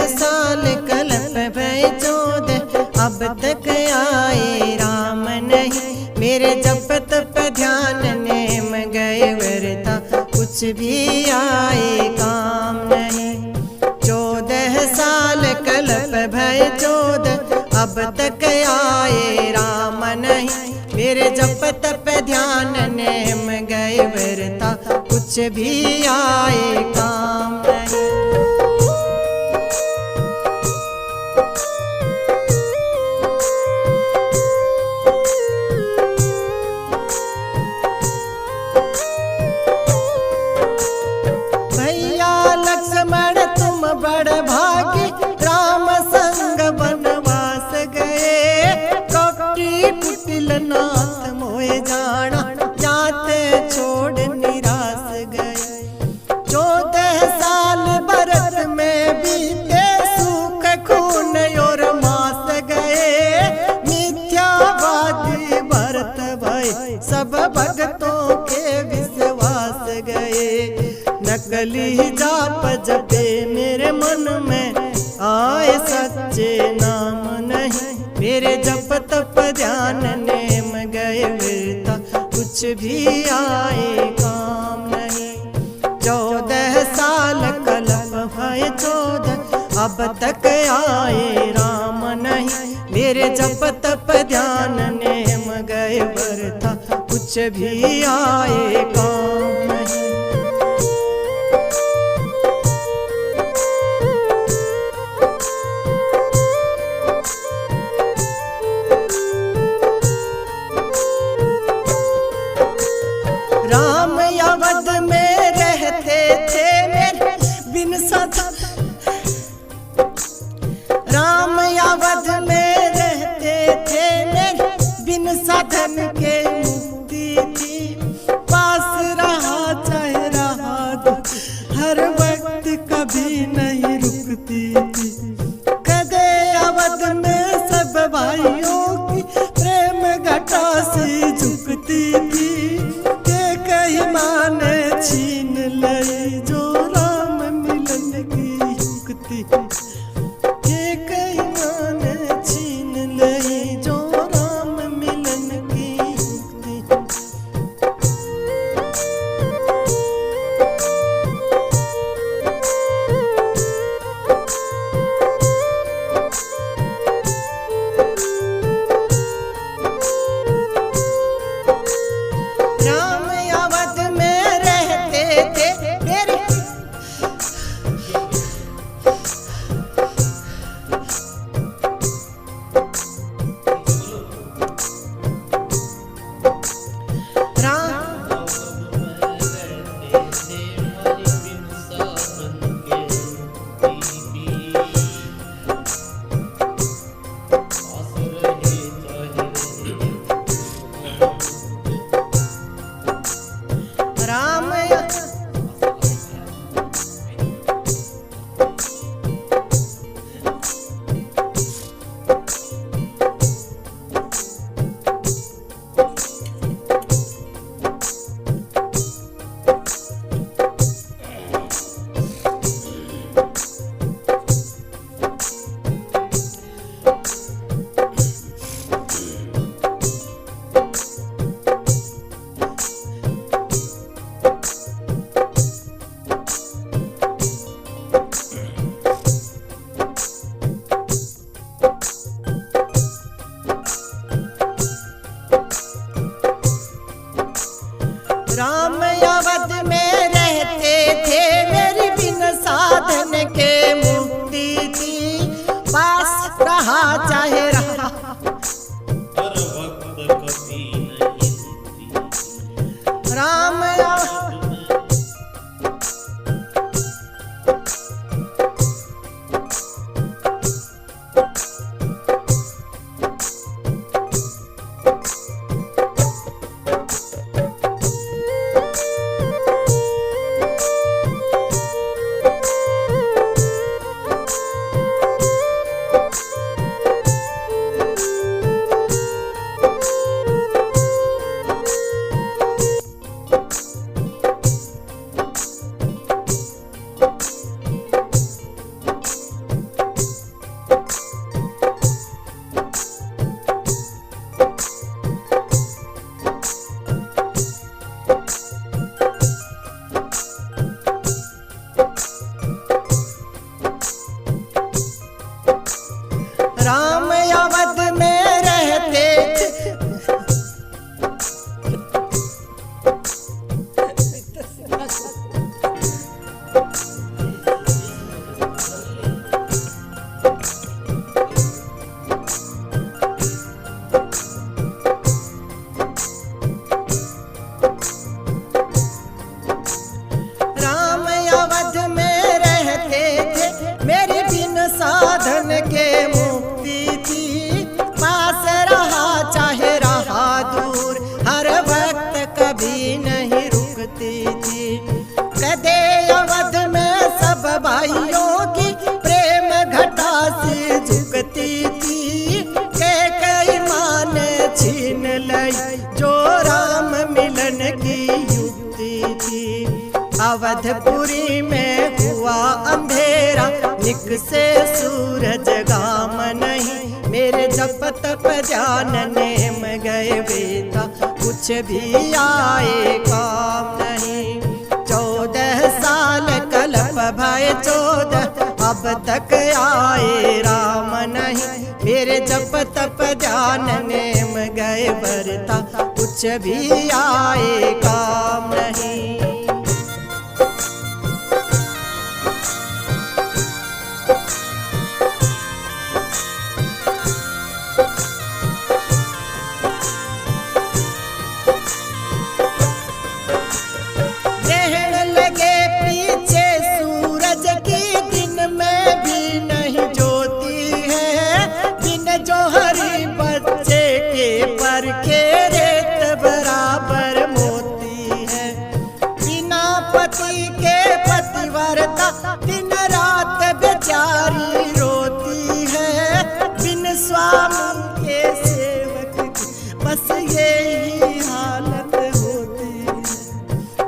साल कल्प भय 14, अब तक आए राम नहीं। मेरे जप तप ध्यान नेम गए व्यर्था, कुछ भी आए काम नहीं। 14 साल कल्प भय 14, अब तक आए राम नहीं। मेरे जप तप ध्यान नेम गए व्यर्था, कुछ भी आए काम नहीं। भैया लक्ष्मण तुम बड़ भागी, राम संग वनवास गए। कपटी कुटिल नाथ मोए जाना, जाते छोड़ निराश गए। 14 साल भरत में बीते, सूख खून और मास गए। मिथ्यावादी भरत भय, सब भक्तों के विश्वास गए। नकली जाप जपे मेरे मन में, आए सच्चे नाम नहीं। मेरे जप तप ध्यान नेम गए व्यर्था, कुछ भी आए काम नहीं। 14 साल कल्प भय 14, अब तक आए राम नहीं। मेरे जप तप ध्यान नेम गए व्यर्था, कुछ भी आए काम नहीं। राम अवध में रहते थे मेरे बिन साधन, राम अवध में रहते थे मेरे बिन साधन के मुक्ति थी। पास रहा चाहे रहा दो, हर वक्त कभी नहीं रुकती थी। कदे अवध में सब भाइयों की प्रेम घटा सी झुकती थी। माने छीन लई जो राम मिलन की युक्ति, ये कई माने छीन लई जो राम मिलन की युक्ति। ब्रजपुरी में हुआ अंधेरा, निक से सूरज गाम नहीं, मेरे जप तप ध्यान नेम गए बेटा, कुछ भी आए काम नहीं। 14 साल कल्प भय 14, अब तक आए राम नहीं, मेरे जप तप ध्यान नेम गए बरता, कुछ भी आए काम नहीं। ग्रहण लगे पीछे सूरज की, दिन में भी नहीं ज्योति है, बिन जोहरी बच्चे के पर के रेत बराबर मोती है। बिना पति के पतिव्रता दिन रात बेचारी रोती है, बिन स्वामी के सेवक की बस यही हालत होती है।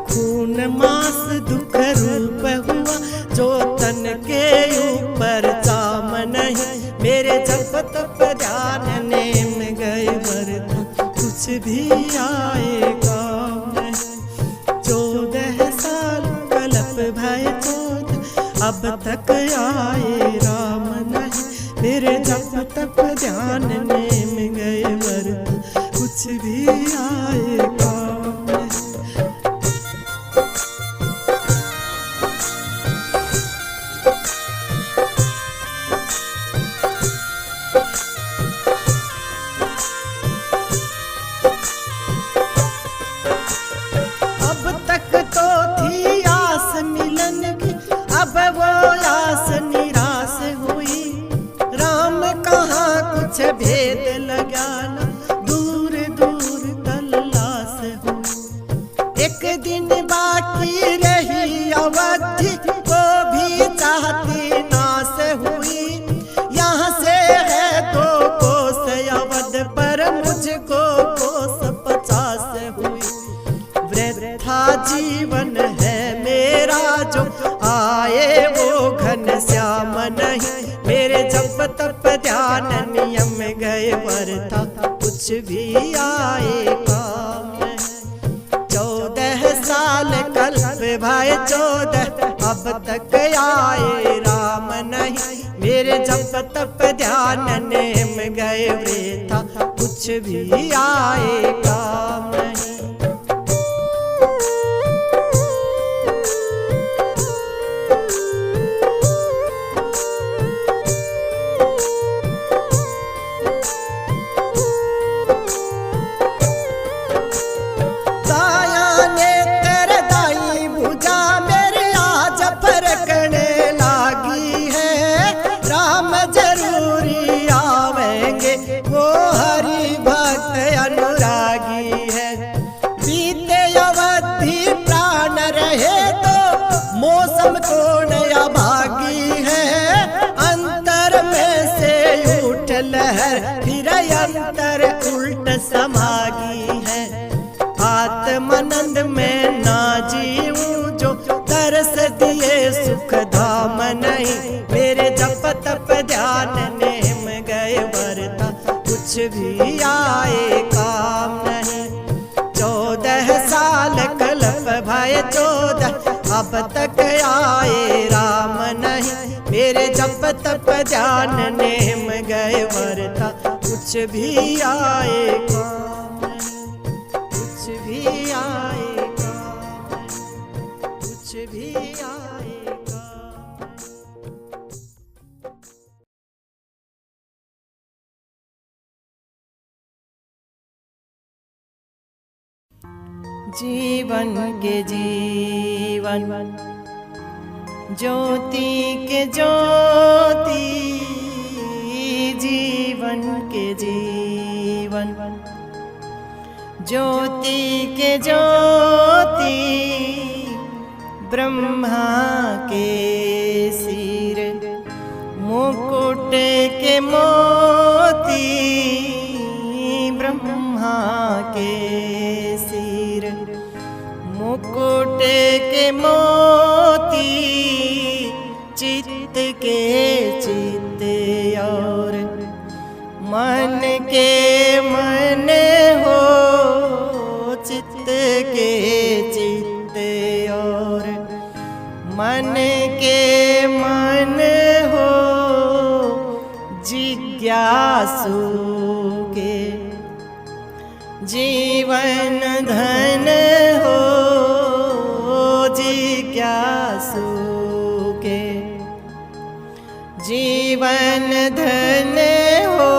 खून मास दुख रूप हुआ जो तन के ऊपर चाम नहीं, मेरे जप तप ध्यान नेम गए बरता, कुछ भी आए काम नहीं। 14 साल कल्प भय 14, अब तक आए राम नहीं, मेरे जप तप ध्यान नेम गए बरता, कुछ भी आए काम नहीं। अब तक तो थी आस मिलन की, अब वो आस निराश हुई, राम कहाँ कुछ भेद लगा ना, दूर दूर तलाश हुई। एक दिन बाकी रही अवधि, वो भी चाहती नाश हुई, यहाँ से है 2 कोस अवध पर मुझको कोस 50 हुई। वृथा जीवन है मेरा जो आए वो घन श्याम नहीं, मेरे जप तप ध्यान नियम गए बरता, कुछ भी आए काम नहीं। 14 साल कल्प भय 14, अब तक आए राम नहीं, मेरे जप तप ध्यान नेम गए वृथा, कुछ भी आए काम नहीं। मौसम को नया भागी है, अंतर में से उठ लहर, फिर अंतर उल्ट समागी है। आत्मानंद में ना जीऊं जो तरस दिए सुख धाम नहीं, मेरे जप तप ध्यान नेम गए बरता, कुछ भी आए काम नहीं। 14 साल कल्प भय 14, अब तक आए राम नहीं, मेरे जप तप ध्यान नेम गए बरता, कुछ भी आए काम नहीं, कुछ भी आए काम नहीं, कुछ भी आए काम नहीं। जीवन के जीवन ज्योति के ज्योति, जीवन के जीवन ज्योति के ज्योति, ब्रह्मा के सिर मुकुट के मोती, ब्रह्मा के सिर मुकुट के मोती, चित्त के चित्त और मन के मन हो, चित्त के चित्त और मन के मन हो, जिज्ञासु के जीवन धन हो, जिज्ञासु के जीवन धन हो।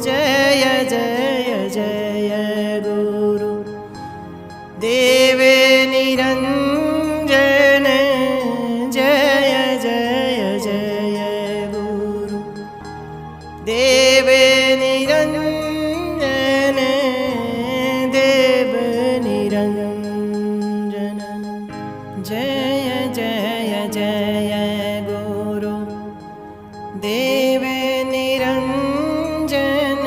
जय जय जय गुरु देव निरंजन, जय जय जय गुरु देव निरंजन, देव निरंजन। जय जय जय गुरु देव निरंजन,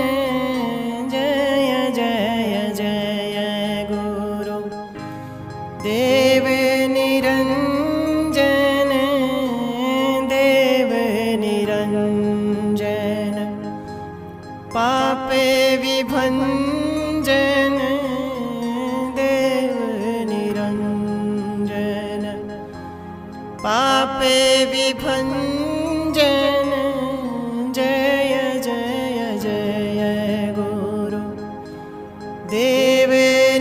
जय जय जय गुरु देव निरंजन, देव निरंजन। पापे विभंजन, देव निरंजन। पापे विभंजन, जय जय जय गुरु देव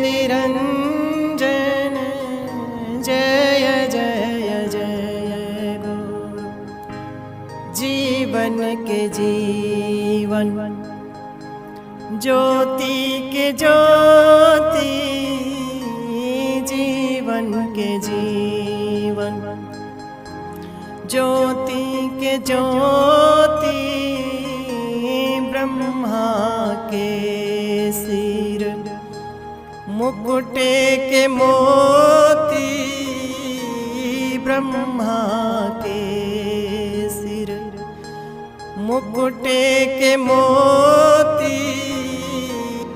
निरंजन, जय जय जय गुरु। जीवन के जीवन, ज्योति के ज्योति, जीवन के जीवन, ज्योति के ज्योति, ब्रह्मा के सिर मुकुटे के मोती, ब्रह्मा के सिर मुकुटे के मोती,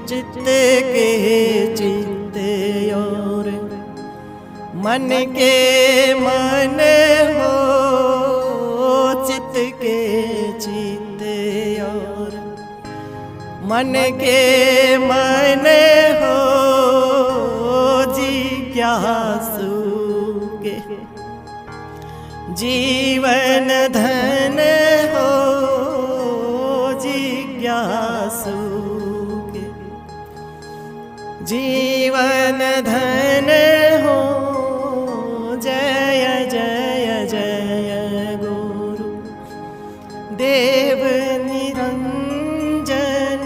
चित्त के चित्त और मन के मन हो, चित्त के चित्त और मन के मन हो, जिज्ञासु के जीवन धन हो, जिज्ञासु के जीवन धन हो। जय जय जय गुरु देव निरंजन,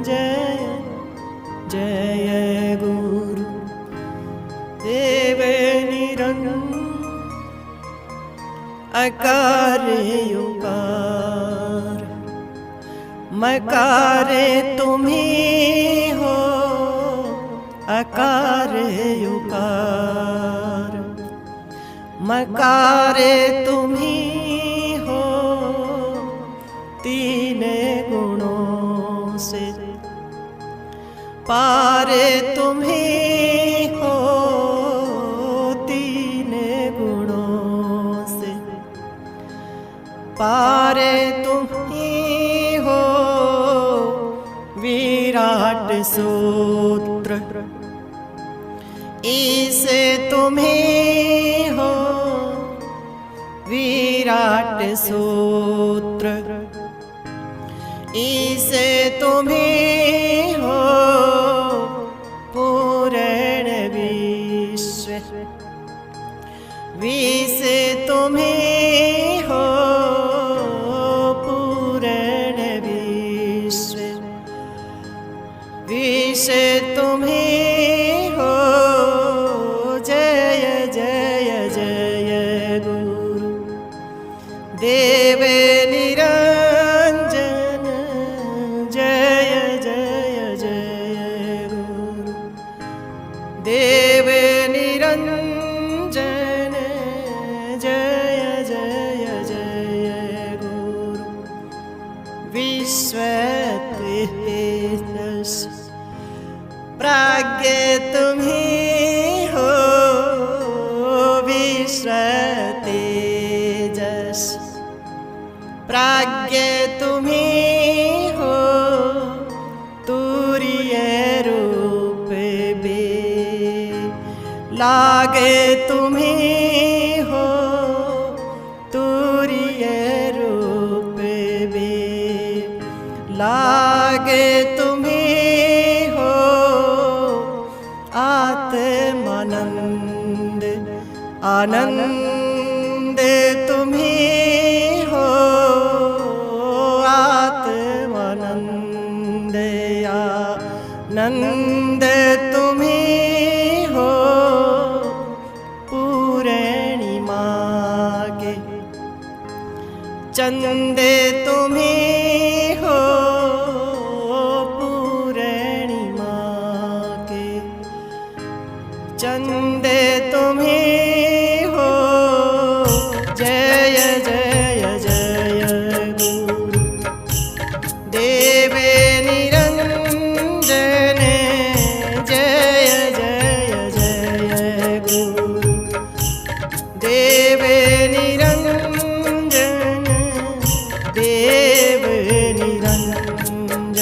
जय जय गुरु देव निरंजन। अकार उकार मकार तुम्ही हो, अकार उकार मकार तुम्ही हो, तीन गुणों से पार तुम्ही हो, तीन गुणों से पार तुम्ही हो। विराट सूत्र इसे तुम्ही हो, विराट सूत्र इसे तुम्ही हो, पूर्ण विश्व विसे तुम्ही हो, पूर्ण विश्व विसे तुम्ही हो। जय जय जय गुरु देव निरंजन, जय जय जय गुरु देव निरंजन, जय जय जय गुरु विश्व प्राज्ञ तुम्ही हो, विश्व प्राज्ञ तुम्ही हो तुरिय रूप बे, लागे तुम्ही हो तुरिय रूप बे, लागे तुम्ही हो आत्मानंद आनंद तुम्ही हो आत्मानंद आनंद तुम्ही हो पूर्णिमा के चंद तुम्ही हो पूर्णिमा के चंद तुम्ही हो जय जय जय गुरु देवे निरंजन जय जय जय गुरु देवे निरंजन देव निरंजन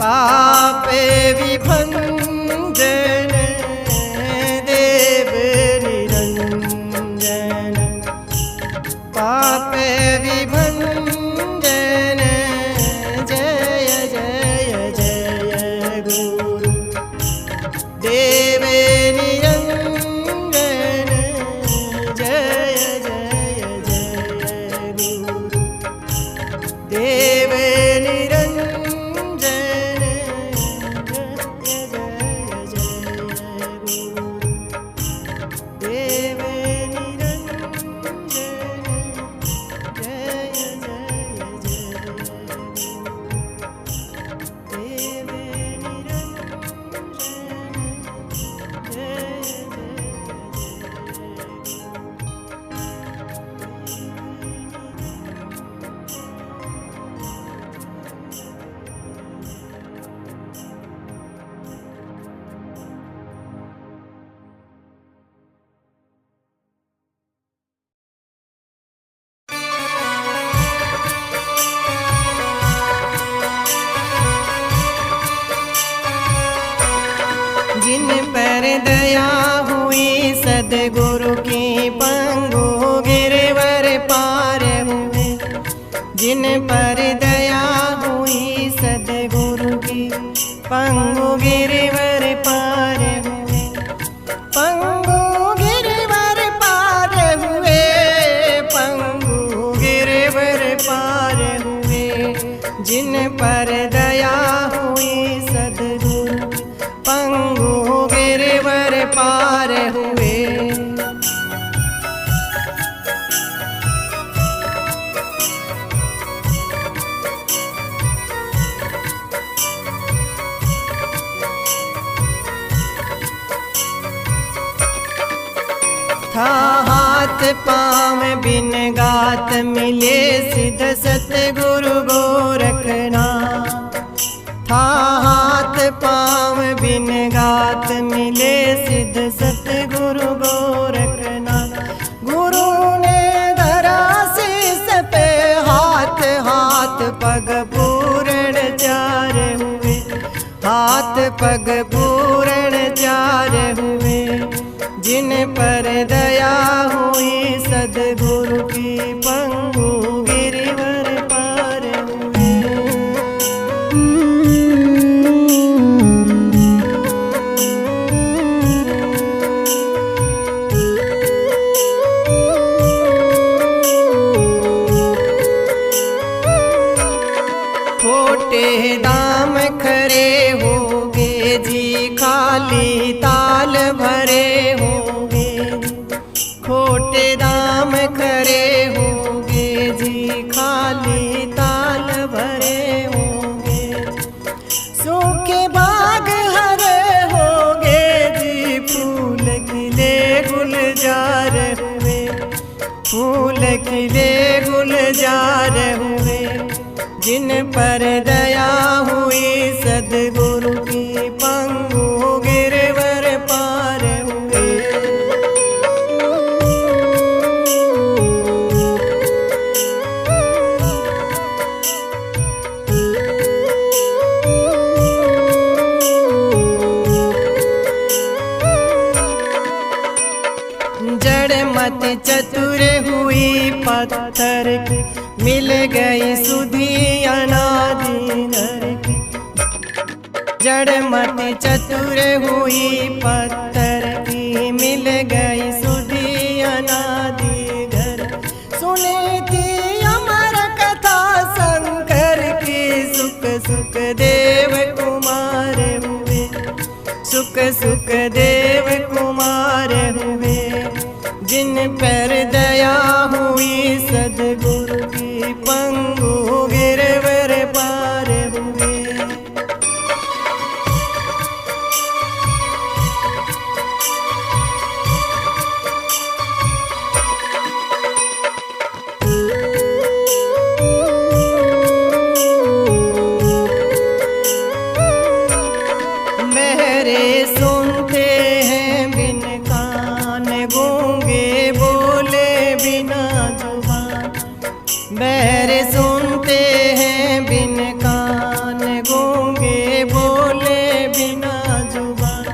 पापे विभंजन देव निरंजन पापे विभंजन जय जय जय गुरु देवे निरंजन जय जय जय गुरु देवे निरंजन जय जय जय गुरु देवे निरंजन जय जय जय देवे निरंजन जय जिन पर दया हुई सदगुरु की पंगु गिरवर पार हुए, जिन पर दया हुई सदगुरु की पंगु गिरवर पार हुए, पंगु गिरवर पार हुए, पंगु गिरवर पार हुए, जिन पर दया हुई सदगुरु पंगु गिरवर पार हुए। था हाथ पाँव बिन गात मिले सिद्ध सतगुरु गोरखनाथ, था हाथ पाँव बिन गात मिले सिद्ध सतगुरु गोरखनाथ, गुरु ने धरा शीस पे हाथ, हाथ पग पूर्ण चार हुए, हाथ पग पूर्ण चार हुए, जिन पर दया हुई सदगुरु की पंगु गिरवर पार हुए। खोटे दाम खरे होगे जी खाली ताल भरे होगे, खोटे दाम खरे होगे जी खाली ताल भरे होगे, सूखे बाग हरे होगे जी फूल खिले गुलजार हुए, फूल खिले गुलजार हुए, जिन पर दया हुई सदगुरु की पंगु गिरवर पार हुए। पत्थर की, मिल गई सुधी अनादि घर की। जड़ मति चतुर हुई पत्थर की, मिल गई सुधी अनादि घर। सुनी थी अमर कथा शंकर की, सुख सुख देव कुमार हुए, सुख सुख देव कुमार हुए। जिन पर दया हुई सद्गुरु की, पंगु गिरवर पार हुए। बहरे सुनते हैं बिन कान, गूंगे बोले बिना जुबान। बहरे सुनते हैं बिन कान, गूंगे बोले बिना जुबान।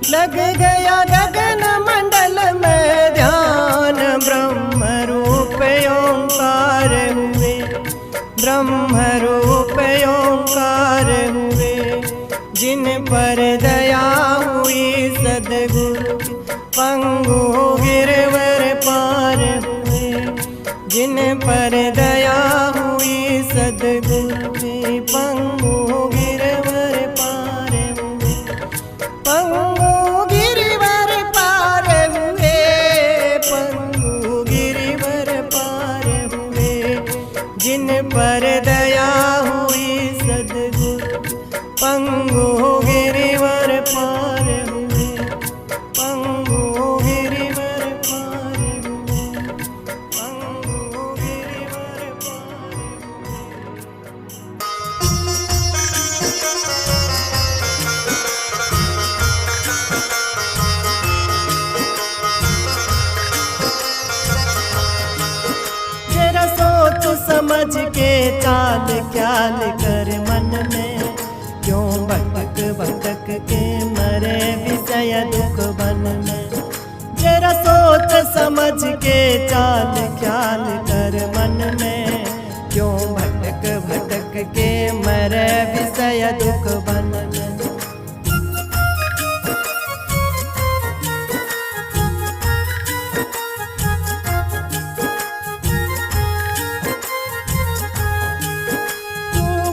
लग गया गगन मंडल में ध्यान, ब्रह्म रूप ओंकार हुए, ब्रह्म रूप ओंकार हुए। जिन पर दया हुई सद्गुरु की, पंगु गिरवर पार हुए। जिन पर दया हुई सद्गुरु की, पंगु गिरवर पार हुए, पंगु गिरवर पार हुए, पंगु गिरवर पार हुए। जिन पर दया हुई सद्गुरु, पंगु गिरिवर पार हुए, पंगु गिरिवर पार हुए, पंगु गिरिवर पार हुए। जरा सोच समझ के चाल ख्याल कर मन में, क्यों भटक भटक के मरे विषय दुख बन में। जरा सोच समझ के चाल ख्याल कर मन में, क्यों भटक भटक के मरे विषय दुख बन में।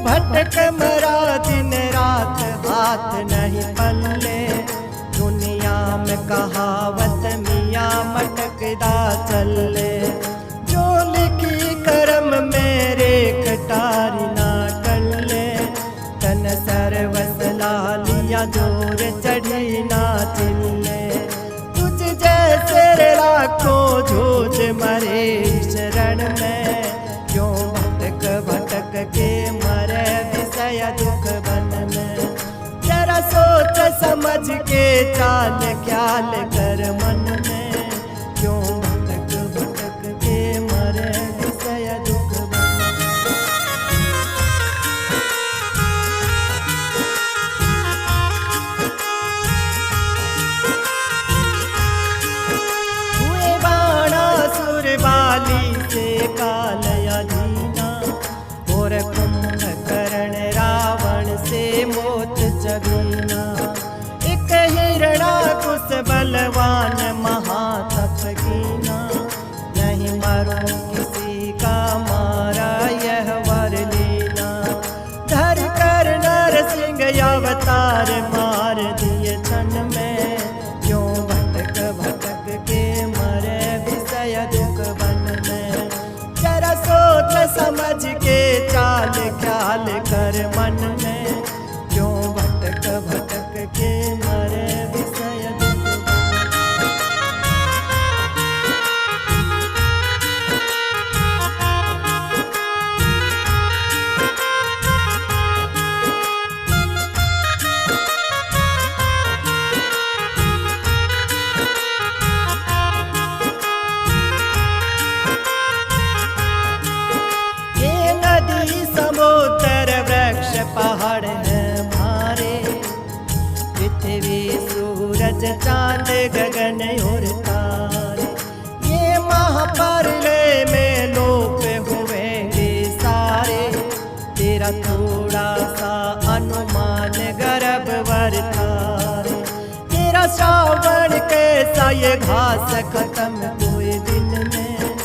भटक मरा दिन रात हाथ नहीं पल्ले, दुनिया में कहावत मियाँ मटकदा चले। जो लिखी कर्म मेरे कटारी ना टले, तन सर्वस लालिया जोर चढ़ी ना चिल्ले। तुझ जैसे लाखों झूठ मरे शरण में, क्यों भटक भटक के मरे विषय दुख बन में। जरा सोच समझ के चाल ख्याल कर मन में, क्यों भटक भटक के मरे विषय दुख बन में। हुए बाणासुर बाली से काल अधीना, और कुंभकर्ण रावण से मोत जगीना। एक हिरणाकुश बलवान महातप कीना, नहीं मरूं किसी का मारा यह वर लेना। धर कर नरसिंह अवतार मार दिए क्षण में, क्यों भटक भटक के मरे विषय दुख बन में। जरा सोच समझ के चाल ख्याल कर मन में, क्यों भटक भटक के मरे विषय दुख पहाड़ है मारे, पृथ्वी सूरज चांद गगन और तारे। ये महाप्रलय में तेरा थोड़ा सा अनुमान गर्भवर था रे। तेरा श्रावण कैसा ये घास खत्म कोई दिन में,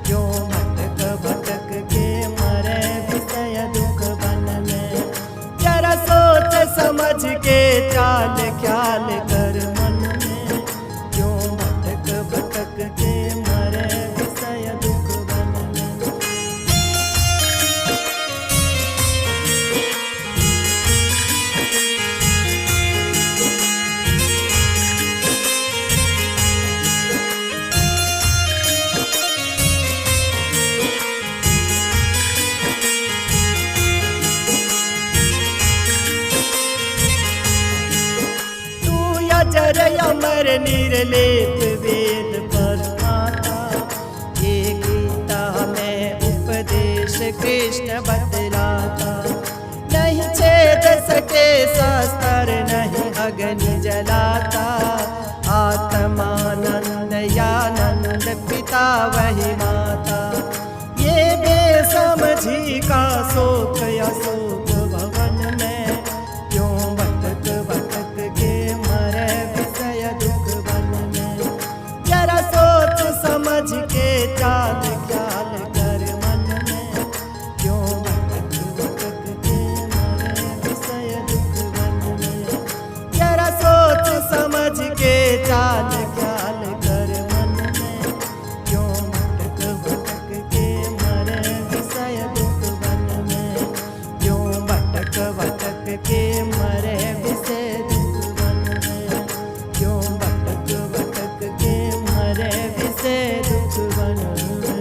क्यों भटक भटक के मरे विषय दुख बन में। जरा सोच समझ के चाल ख्याल कर मन में, क्यों भटक भटक के मरे विषय दुख बन में। जर अमर निर्लेप वेद पर आता, ये गीता में उपदेश कृष्ण बतलाता। नहीं छेद सके शस्त्र नहीं अग्नि जलाता, आत्मानंद यानंद पिता वही माता। ये बेसमझी का शोक अशोक भवन में, क्यों भटक भटक के मरे विषय दुख बन में। जरा सोच समझ के चाल ख्याल कर मन में, क्यों भटक भटक के मरे विषय दुख बन में। जरा सोच समझ के चाल ख्याल कर मन में, क्यों भटक भटक के मरे विषय दुख बन में। क्यों भटक भटक के मरे विषय दुख बन में, क्यों भटक भटक के मरे विषय दुख बन में।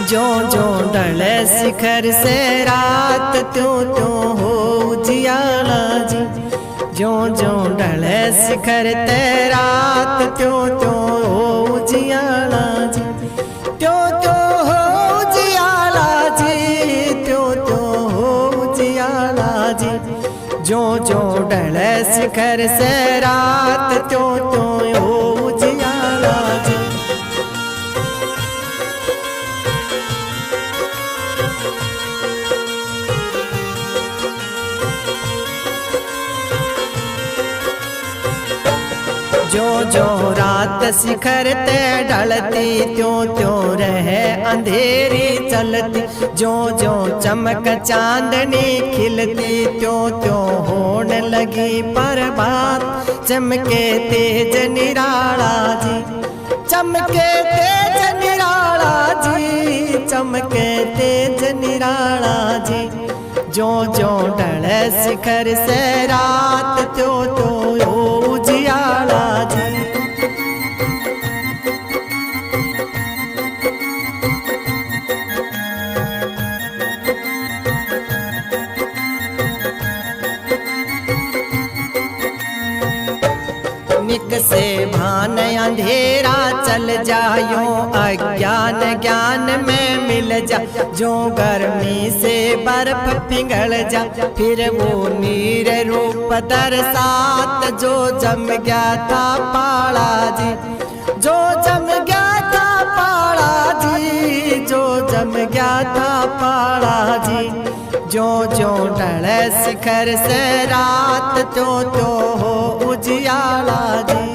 ज्यों ज्यों ढले शिखर से रात त्यों त्यों हो उजियाला जी। ज्यों ज्यों ढले शिखर ते रात त्यों त्यों हो उजियाला जी। त्यों त्यों हो उजियाला जी, त्यों त्यों हो उजियाला जी। ज्यों ज्यों ढले शिखर से रात त्यों त्यों हो उजियाला जी। ज्यों ज्यों रात शिखर ते ढलती त्यों त्यों रहे अंधेरी चलती। ज्यों ज्यों चमक चांदनी खिलती त्यों त्यों होने लगी प्रभात। चमके तेज निराला जी, चमके तेज निराला जी, चमके तेज निराला जी। ज्यों ज्यों ढले शिखर से रात त्यों त्यों हो उजियाला जी। निक से भान अंधेरा चल जायो, अज्ञान ज्ञान में मिल जा। जो गर्मी से बर्फ पिघल जा, फिर वो नीर रूप दरसात। जो जम गया था पाड़ा जी, जो जम गया था पाड़ा जी, जो जम गया था पाड़ा जी। ज्यों ज्यों ढले शिखर से रात त्यों त्यों हो उजियाला जी।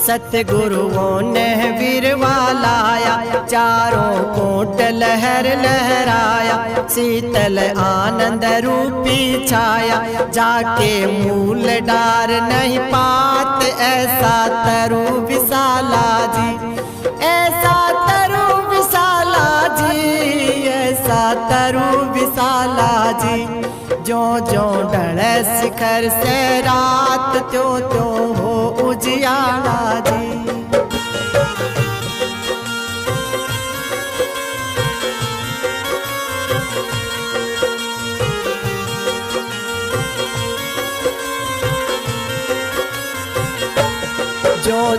सतगुरुओं ने वीरवा लाया, चारों कोट लहर लहराया। शीतल आनंद रूपी छाया, जाके मूल डार नहीं पात। ऐसा तरु विशाला जी, ऐसा तरु विशाला जी, ऐसा तरु विशाला जी। ज्यों ज्यों ढले शिखर से रात त्यों त्यों हो उजियाला जी।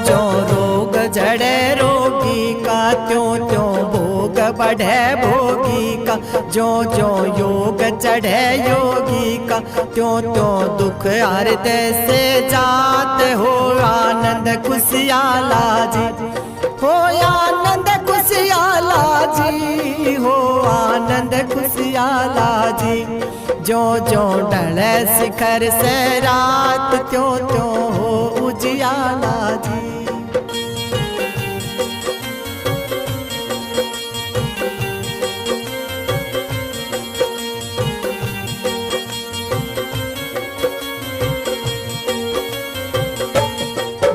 जो रोग जड़े रोगी का, त्यों त्यों भोग बढ़े भोगी का। जो जो योग चढ़े योगी का, त्यों त्यों दुख हृदय से जात हो। आनंद खुशियाला जी हो, आनंद खुशियाला जी हो, आनंद खुशियाला जी। जो जो ढले शिखर से रात, त्यों त्यों हो उजियाला जी।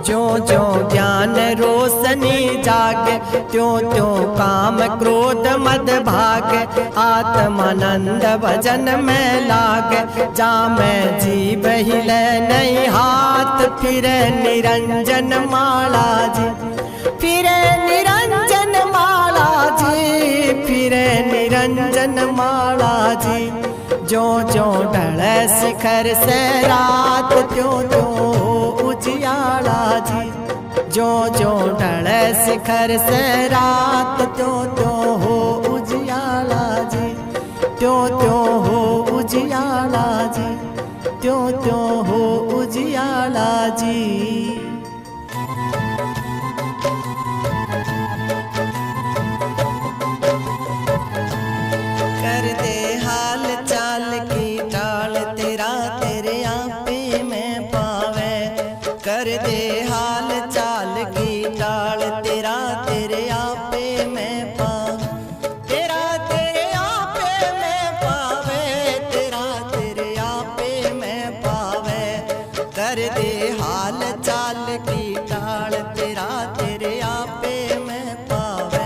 जो जो ज्ञान रोशनी जागे, त्यों त्यों काम क्रोध मद भागे। आत्मानंद भजन में लागे, जा मैं जीव हिले नहीं हाथ। फिरे निरंजन माला जी, फिरे निरंजन माला जी, फिरे निरंजन माला जी। जो जो ढले शिखर से रात, त्यों त्यों हो उजियाला जी। जो जो ढले शिखर से रात, त्यों त्यों हो उजियाला जी। त्यों त्यों हो उजियाला जी, त्यों त्यों हो उजियाला जी। कर दे हाल चाल की टाल, तेरा तेरे आपे में पावे। कर दे हाल चाल की टाल, तेरा तेरे आपे में पावे। तेरा तेरे आपे में पावे, तेरा तेरे आपे में पावे। कर दे हाल चाल की टाल, तेरा तेरे आपे में पावे।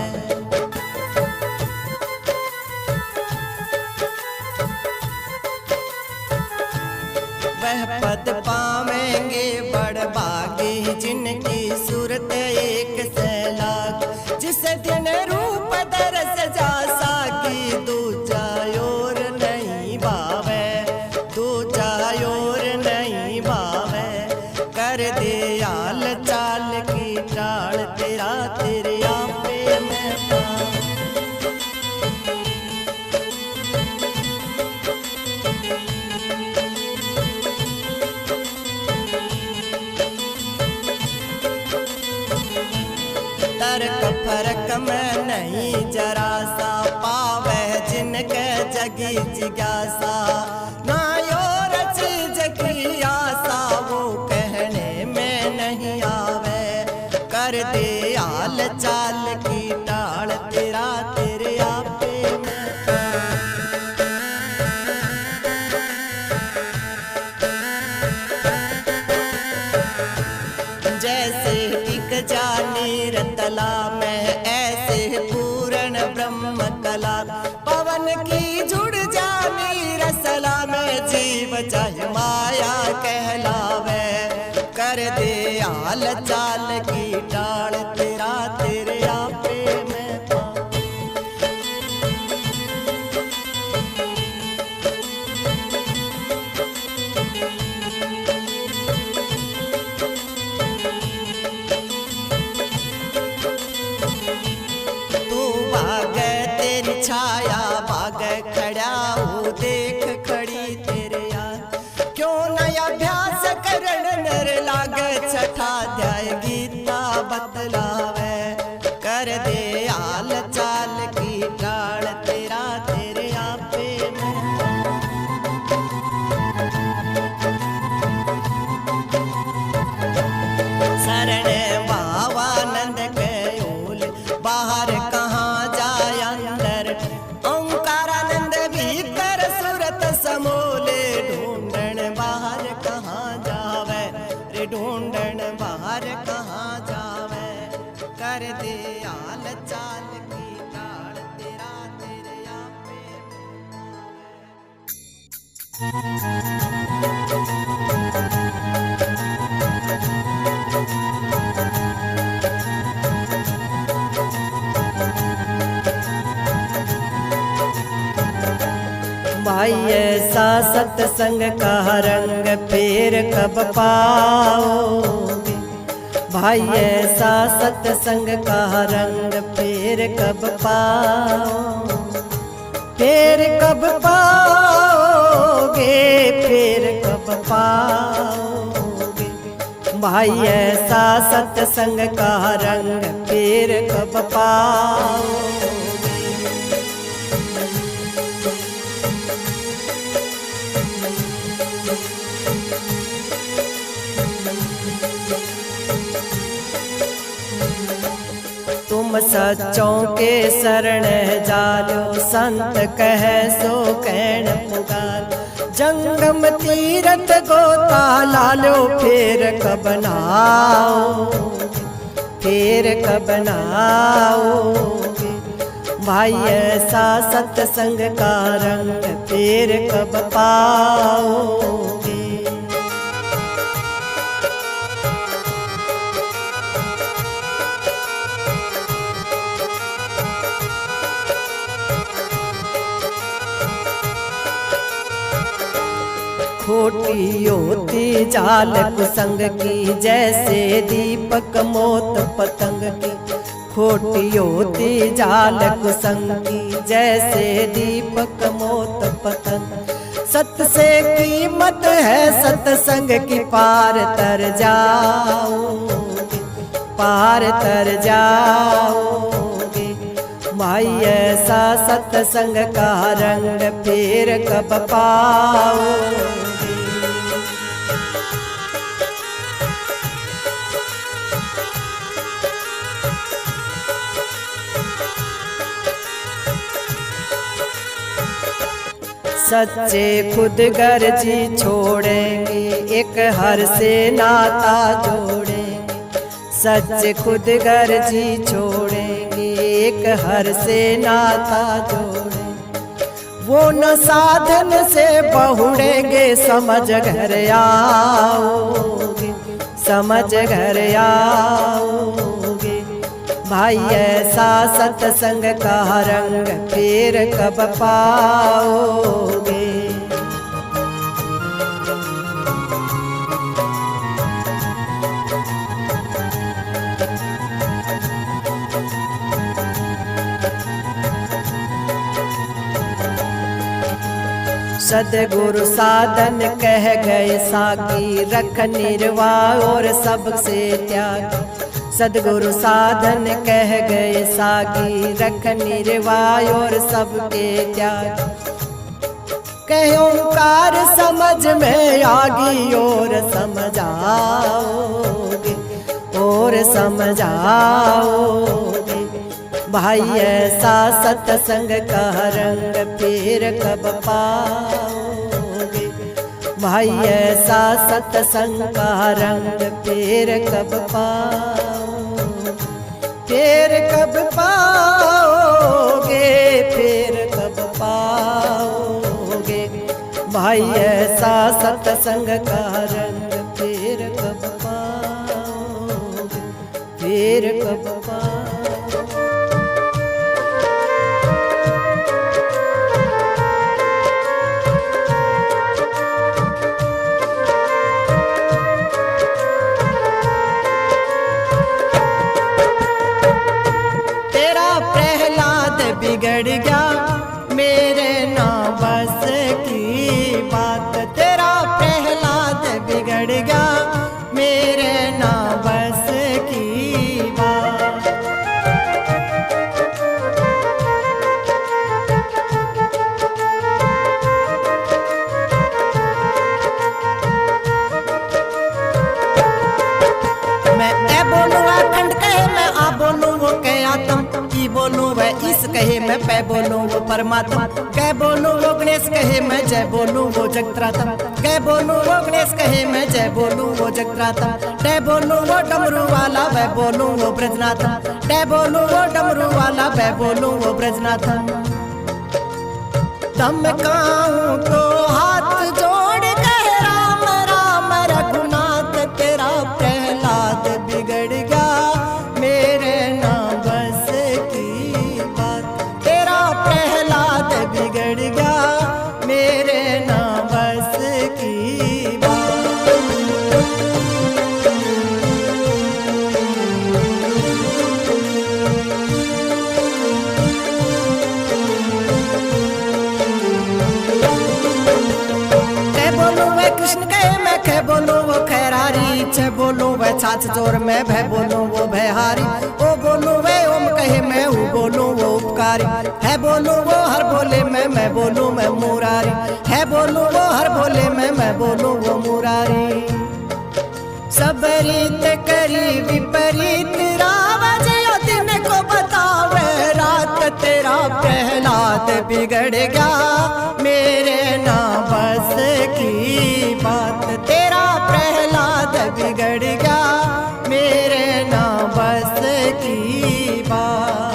वह पद पावेंगे बड़ भागी, जिनकी सूरत एक से लाख। जिस दिन रूप दरस जासा की, दूजा और नहीं भावे, दूजा और नहीं भावे। कर दे हाल चाल की टाल, तेरा तेरे आपे में पावे। तर्क फर्क में नहीं जरा सा, पावे जिनके जगी जिज्ञासा। ना और चीज की आशा, वो कहने में नहीं आवे। कर दे हाल चाल की टाल, तेरा तेरे आपे में। जैसे टिक जानी रतला में, ऐसे पूर्ण ब्रह्म कला। पवन की जुड़ जानी रसला में, जीव चाहे माया कहलावे। कर दे हाल चाल की टाल, तेरा तेरे आपे में पावे। छाया भाग खड़ा हो, देख खड़ी तेरे यार। क्यों नया अभ्यास करण नर लागे, छठा अध्याय गीता बतलावे। कर दे हाल चाल की टाल, तेरा तेरे आपे में। शरण भावानंद के ओल, बाहर कहाँ जाय अंदर। ओंकारानंद भीतर सुरत समोले, ढूंढन बाहर कहाँ जावे रे, ढूंढन बाहर कहाँ जावे। कर दे हाल चाल की टाल, तेरा तेरे आपे भाई ऐसा सत्संग का रंग फिर कब पाओगे। भाई ऐसा सत्संग का रंग फिर कब पाओ, फिर कब पाओगे, फिर कब पाओगे। भाई ऐसा सत्संग का रंग फिर कब पाओगे। तुम सच्चों के शरण जालो, संत कह सो कहन पुकार। जंगम तीरथ गोता लालो, फिर कब नाओ, फिर कब नाओगे। भाई ऐसा सत्संग का रंग फिर कब पाओगे। खोटी होती जाल कुसंग की, जैसे दीपक मोत पतंग की। खोटी होती जाल कुसंग की, जैसे दीपक मोत पतंग। सत से कीमत है सत्संग की, पार तर जाओगे, पार तर जाओगे। भाई ऐसा सत्संग का रंग फिर कब पाओगे। सच्चे खुद गर्जी छोड़ेंगे, एक हर से नाता जोड़ेंगे। सच्चे खुद गर्जी छोड़ेंगे, एक हर से नाता जोड़ेंगे। वो न साधन से बहुड़ेंगे, समझ घर आओगे, समझ घर आओगे। भाई ऐसा सत्संग का रंग फिर कब पाओगे। सदगुरु साधन कह गए साकी, रख निर्वाह और सबसे त्याग। सदगुरु साधन कह गए साकी, रख निर्वाह और सबके त्याग। कहे ओंकार समझ में आगी, और समझाओगे, और समझाओगे। भाई ऐसा सत्संग का रंग फिर कब पाओगे। भाई ऐसा सत्संग का रंग फिर कब पाओगे, फिर कब पाओगे, फिर कब पाओगे। भाई ऐसा सत्संग का रंग फिर कब पाओगे, फिर कब पाओगे। बिगड़ गया मेरे ना बस की बात, तेरा प्रहलाद बिगड़ गया मेरे ना बस की बात। मैं ए बोलूँ अखंड कहे, मैं आ बोलूँ वो कहे आत्म। की बोलूँ वह इस कहे, मैं पै बोलूँ वो परमात्मा। कै बोलूँ वो गणेश कहे, मैं जय बोलूँ वो जगत्राता। कै बोलूँ वो गणेश कहे, मैं जय बोलूँ वो जगत्राता। कै बोलूँ वो डमरू वाला, वह बोलूँ वो ब्रजनाथ। कै बोलूँ वो डमरू वाला, वह बोलूँ वो ब्रजनाथ। दम काऊं तो हाथ जोड़ कहे राम राम रघुनाथ। तेरा प्रहलाद बिगड़ गया मेरे ना बस की बात, तेरा प्रहलाद बिगड़ गया मेरे ना बस की बात। साच चोर मैं भय बोलूं वो भयहारी। ओ बोलूं वे ओम कहे मैं हूँ बोलूं वो उपकारी। है बोलूं वो हर बोले मैं बोलूं मैं मुरारी। है बोलूं वो हर बोले मैं बोलूं वो मुरारी। सब रीत करी विपरीत रावज दिन को बतावे रात तेरा प्रहलाद बिगड़ गया मेरे ना बस की बात। तेरा प्रहलाद बिगड़ गया मेरे ना बस की बात।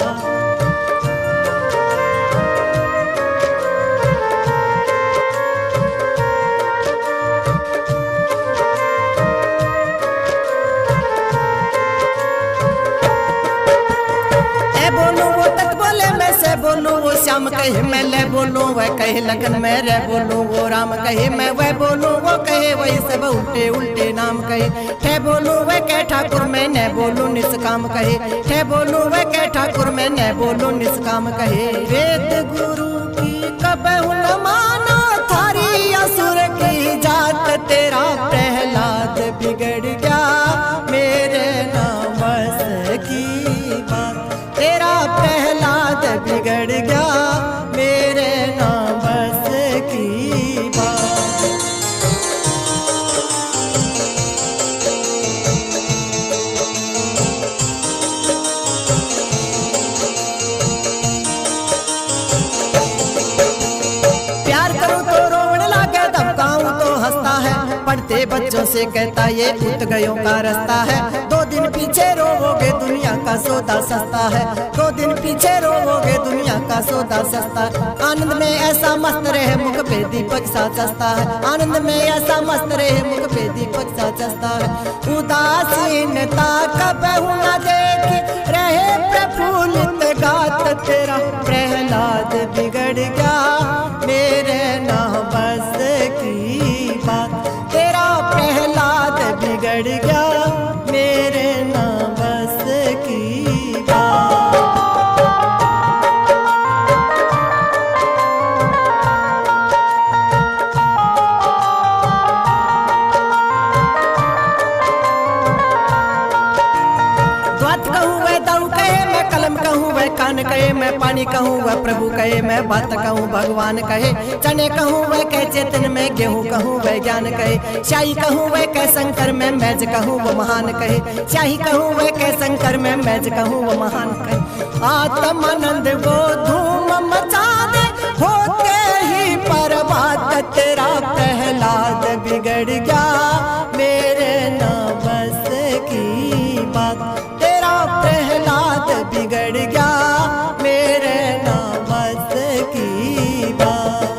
बोलूं वो श्याम कहे मैं ले बोलूं वह कहे लगन में रे बोलूं वो राम कहे मैं वह बोलूं वो कहे वही सब उल्टे उल्टे नाम कहे। ठे बोलूं वह कह ठाकुर मैं न बोलूं निष्काम कहे। ठे बोलूं वह कह ठाकुर मैं न बोलूं निष्काम कहे। वेद गुरु की कबहु न माना थारी असुर की जात। तेरा प्रहलाद बिगड़ गया मेरे ना बस की बात। तेरा प्रहलाद बिगड़ गया मेरे ना बस की बात। प्यार करूं तो रोने लागे धमकाऊं तो हंसता है। पढ़ते बच्चों से कहता ये उठ गयों का रास्ता है। 2 दिन पीछे रोवोगे दुनिया का सौदा सस्ता है। 2 दिन पीछे रोवोगे दुनिया का सौदा सस्ता है। आनंद में ऐसा मस्त रहे मुख पे दीपक सा चस्ता है। आनंद में ऐसा मस्त रहे मुख पे दीपक सा चस्ता है। उदासीनता कबहु न देखी रहे प्रफुल्लित गात। तेरा प्रहलाद बिगड़ गया मेरे ना बस की बात। तेरा प्रहलाद बिगड़ गया मेरे ना बस की बात। द्वत कहूँ वह दाऊ कहे मैं कलम कहूँ वह कान कहे। मैं पानी कहूँ वह प्रभु कहे मैं बात कहूँ भगवान कहे। चने कहूँ वह कह चेतन में गेहूँ कहूँ वह ज्ञान कहे। शाही कहूँ वह कह शंकर में मैज कहूँ वो महान कहे। शाही कहूँ वह कह शंकर में मैज कहूँ वो महान कहे। आत्मानंद वो धूम मचा दे होते ही पर बात। तेरा प्रहलाद बिगड़ गया मेरे ना बस की बात। तेरा प्रहलाद बिगड़ गया मेरे ना बस की बात।